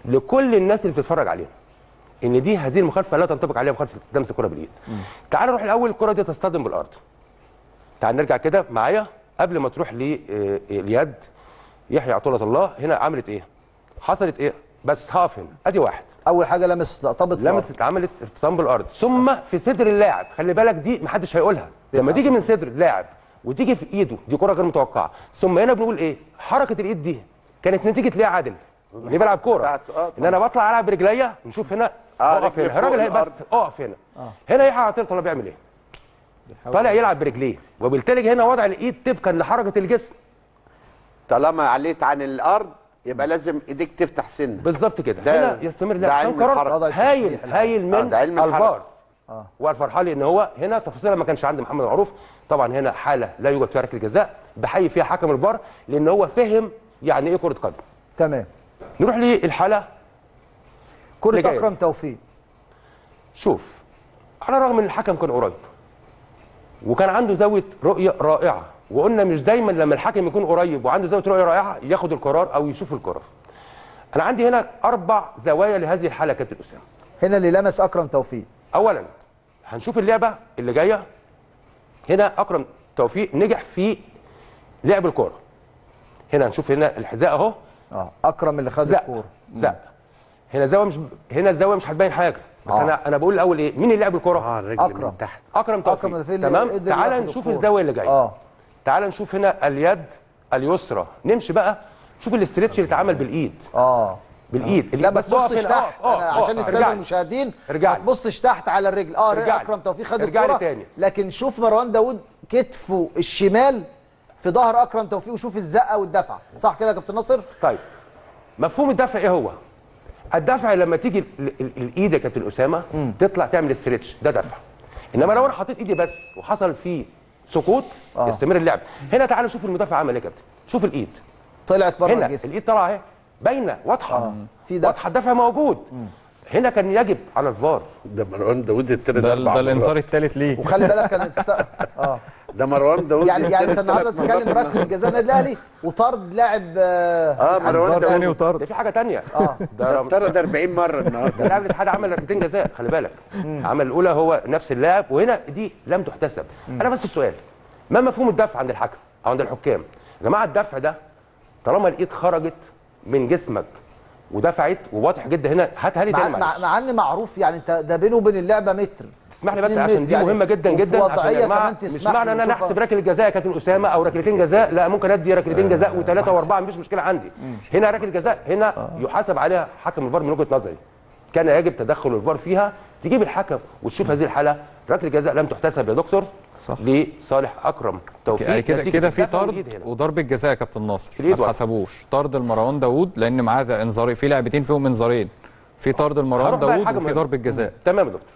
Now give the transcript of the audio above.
لكل الناس اللي بتتفرج عليهم ان دي هذه المخالفه لا تنطبق عليها مخالفه لمس الكره بالايد. تعال نروح الاول، الكره دي تصطدم بالارض. تعال نرجع كده معايا قبل ما تروح لليد. يحيى عطله الله هنا عملت ايه؟ حصلت ايه؟ بس هقف هنا، ادي واحد. اول حاجه لمست عملت ارتطام بالارض، ثم في صدر اللاعب. خلي بالك دي محدش هيقولها، لما تيجي من صدر اللاعب وتيجي في ايده دي كره غير متوقعه. ثم هنا بنقول ايه؟ حركه الايد دي كانت نتيجه ليه عادل؟ اني بلعب كوره، ان انا بطلع العب برجليا. نشوف هنا، اقف هنا الراجل بس اقف هنا. هنا يحيى عطيه الله بيعمل ايه؟ طالع يلعب برجليه، وبالتالي هنا وضع الايد طبقا لحركه الجسم. طالما عليت عن الارض يبقى لازم ايديك تفتح سنه بالظبط كده. هنا يستمر ده كان قرار هايل من الفار. والفرحان ان هو هنا تفاصيلها ما كانش عند محمد معروف. طبعا هنا حاله لا يوجد فيها ركله جزاء، بحيي فيها حكم الفار لان هو فهم يعني ايه كره قدم. تمام. نروح للحاله كره اكرم توفيق. شوف، على الرغم ان الحكم كان قريب وكان عنده زاويه رؤيه رائعه، وقلنا مش دايما لما الحكم يكون قريب وعنده زاويه رؤيه رائعه ياخد القرار او يشوف القرار. انا عندي هنا 4 زوايا لهذه الحاله كابتن اسامه. هنا اللي لمس اكرم توفيق. اولا هنشوف اللعبه اللي جايه. هنا اكرم توفيق نجح في لعب الكوره. هنا هنشوف هنا الحذاء اهو. اكرم اللي خد الكوره. زق. هنا الزاويه مش هتبين حاجه، بس انا بقول الاول ايه؟ مين اللي لعب الكوره؟ الرجل من تحت. اكرم توفيق. تمام. تعال نشوف الزاويه اللي جايه. تعال نشوف هنا اليد اليسرى. نمشي بقى نشوف الاسترتش اللي اتعمل بالايد. بالايد. لا ما تبصش تحت. عشان الساده المشاهدين ما تبصش تحت على الرجل. اكرم توفيق خد الكوره، لكن شوف مروان داوود كتفه الشمال في ظهر اكرم توفيق، وشوف الزقه والدفعه. صح كده يا كابتن ناصر؟ طيب مفهوم الدفع ايه هو؟ الدفع لما تيجي الايد يا كابتن اسامه تطلع تعمل استرتش، ده دفع. انما لو انا حطيت ايدي بس وحصل فيه سقوط يستمر اللعب. هنا تعالوا نشوف المدافع عمل ايه يا كابتن. شوف الايد طلعت بره الجسم. الايد طالعه اهي باينه واضحه. في دفع. واضحه، الدفع موجود. هنا كان يجب على الفار. ده مروان داوود ده الانذار الثالث ليه. وخلي بالك كانت ده مروان داوود يعني انت النهارده بتتكلم ركله جزاء النادي الاهلي وطرد لاعب مروان داوود وطرد. ده في حاجه ثانيه. ده طرد 40 مره النهارده. اللاعب الاتحاد عمل ركلتين جزاء، خلي بالك. عمل الاولى هو نفس اللاعب، وهنا دي لم تحتسب. انا بس السؤال، ما مفهوم الدفع عند الحكم او عند الحكام؟ يا جماعه الدفع ده طالما الايد خرجت من جسمك ودفعت وواضح جدا هنا. هاتها لي تاني معلش. مع ان معروف يعني انت ده بينه وبين اللعبه متر. تسمح لي بس عشان دي يعني مهمه جدا جدا. عشان يا جماعه مش معنى ان انا احسب ركله جزاء يا كابتن اسامه او ركلتين جزاء، لا ممكن ادي ركلتين جزاء وثلاثه واربعه، مفيش مشكله عندي. هنا ركله جزاء هنا يحاسب عليها حكم الفار من وجهه نظري. كان يجب تدخل الفار فيها، تجيب الحكم وتشوف هذه الحاله. ركله جزاء لم تحتسب يا دكتور لصالح اكرم توفيق. يعني كده في طرد وضربه جزاء يا كابتن ناصر ما اتحسبوش. طرد لمروان داوود لان معاه انذارين، في لعبتين فيهم انذارين، في طرد لمروان داوود وفي ضربه جزاء. تمام يا دكتور.